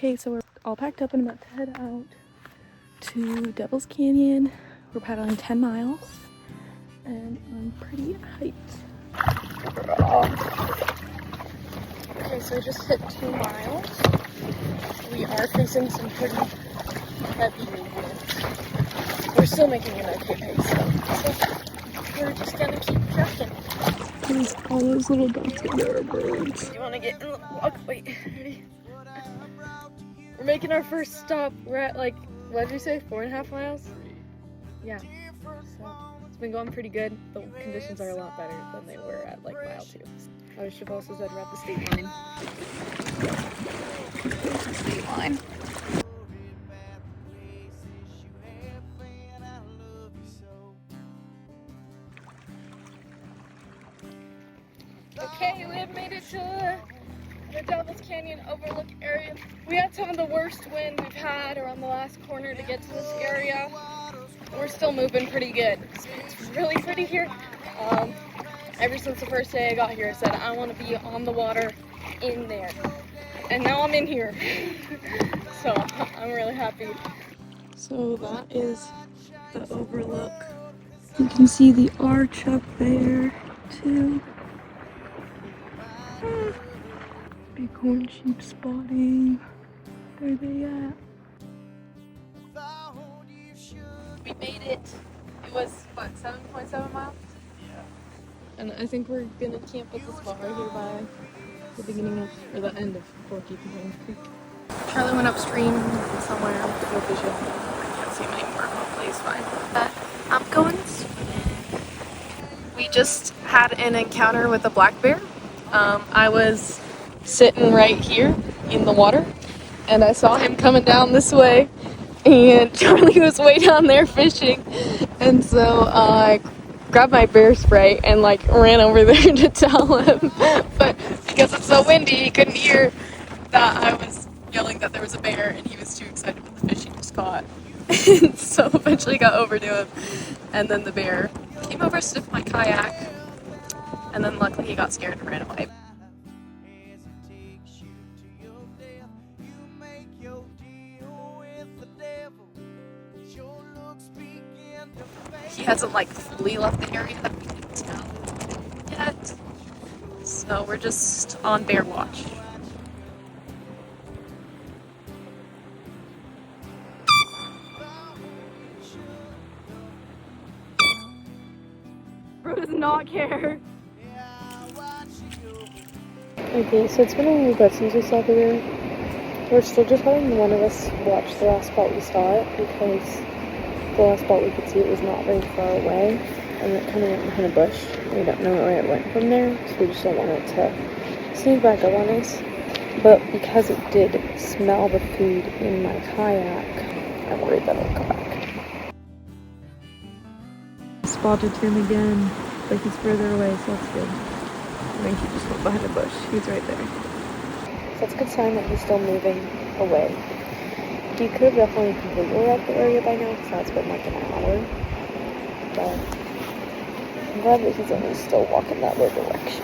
Okay, so we're all packed up and about to head out to Devil's Canyon. We're paddling 10 miles and I'm pretty hyped. Okay, so we just hit 2 miles. We are facing some pretty heavy winds. We're still making an okay pace though, so we're just gonna keep trucking. There's all those little dots of there are birds. You wanna get in the vlog? Wait, ready? We're making our first stop. We're at like, what did you say, 4.5 miles? Yeah, so it's been going pretty good. The conditions are a lot better than they were at like mile 2. I should have also said we're at the state line. There's the state line. Okay, we have made it to the Devil's Canyon overlook area. We had some of the worst wind we've had around the last corner to get to this area. We're still moving pretty good. It's really pretty here. Ever since the first day I got here, I said I want to be on the water in there. And now I'm in here. So I'm really happy. So that is the overlook. You can see the arch up there too. Bighorn sheep spotting. Where are they at? We made it. It was what, 7.7 miles? Yeah. And I think we're gonna camp at the spot right here by the beginning of, or the end of Forky Creek. Charlie went upstream somewhere with no vision. I can't see him anymore. Hopefully he's fine. I'm going swimming. We just had an encounter with a black bear. I was sitting right here in the water and I saw him coming down this way and Charlie was way down there fishing, and so I grabbed my bear spray and like ran over there to tell him, but because it's so windy he couldn't hear that I was yelling that there was a bear and he was too excited with the fish he just caught. And so eventually got over to him, and then the bear came over, sniffed my kayak, and then luckily he got scared and ran away. He hasn't like fully left the area that we can tell yet, so we're just on bear watch. Bro does not care. Okay, so it's been a little bit since we saw the bear. We're still just having one of us watch the last spot we saw it, because the last spot we could see it was not very far away, and it kind of went behind a bush. We don't know where it went from there, so we just don't want it to sneak back up on us. But because it did smell the food in my kayak, I'm worried that it'll come back. Spotted him again, but he's further away, so that's good. I think he just went behind a bush. He's right there. So that's a good sign that he's still moving away. He could have definitely completely left the area by now, because now it's been like an hour. But I'm glad that he's only still walking that way direction.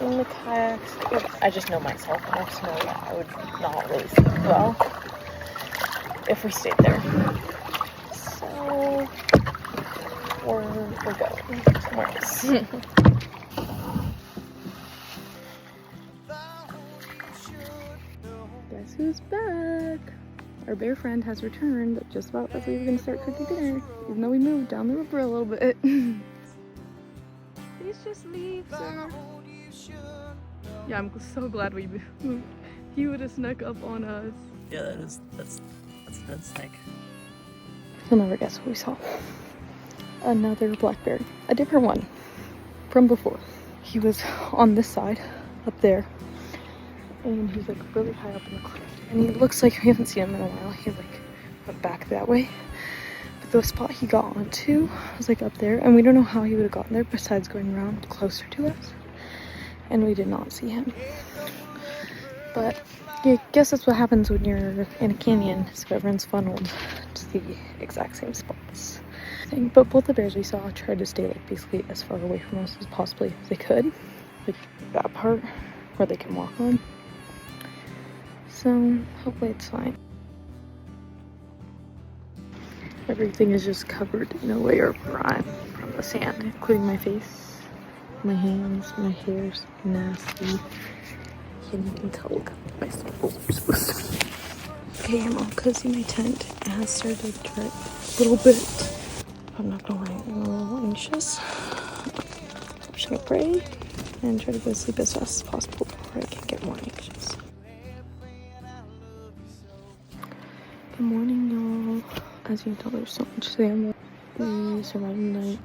In the kayaks, I just know myself enough to know that I would not really sleep well if we stayed there. So we're going somewhere else. Guess who's back? Our bear friend has returned just about as we were going to start cooking dinner, even though we moved down the river a little bit. These just leaves, sir. Yeah, I'm so glad we moved. He would have snuck up on us. Yeah, that's sick. You'll never guess what we saw. Another black bear. A different one from before. He was on this side, up there. And he's like really high up in the cliff. And he looks like we haven't seen him in a while. He like went back that way. But the spot he got onto was like up there. And we don't know how he would have gotten there besides going around closer to us. And we did not see him. But yeah, I guess that's what happens when you're in a canyon. So everyone's funneled to the exact same spots. But both the bears we saw tried to stay like basically as far away from us as possibly they could. like that part where they can walk on. So hopefully it's fine. Everything is just covered in a layer of grime from the sand, including my face, my hands, my hair's nasty. And you can tell look my staples are supposed to be. Okay, I'm all cozy in my tent. It has started to drip a little bit. I'm not gonna lie, I'm a little anxious. I'm just gonna pray and try to go to sleep as fast as possible before I can get more anxious. Good morning, y'all. As you can tell, there's so much sand. We survived the night.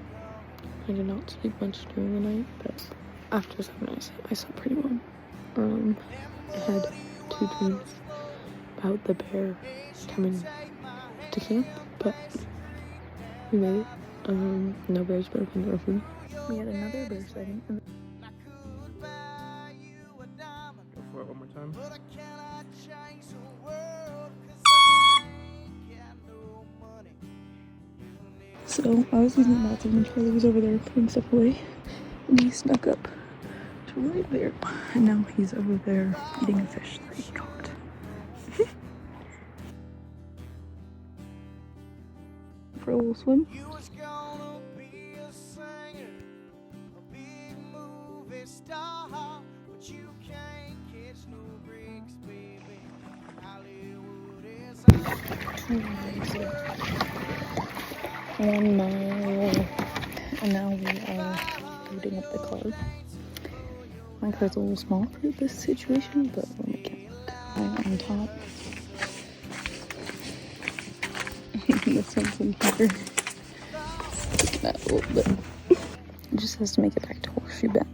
I did not sleep much during the night, but after 7 nights, I slept pretty well. I had 2 dreams about the bear coming to camp, but we made it. No bears broke into our food. We had another bear sighting. Go for it one more time. So I was using the bathroom and Charlie was over there putting stuff away, and he snuck up to right there, and now he's over there eating a fish that he caught. For a little swim. One mile, and now we are loading up the car. My car's a little small for this situation, but when we get on top, this one's in here. Sticking out a little bit. It just has to make it back to Horseshoe Bend.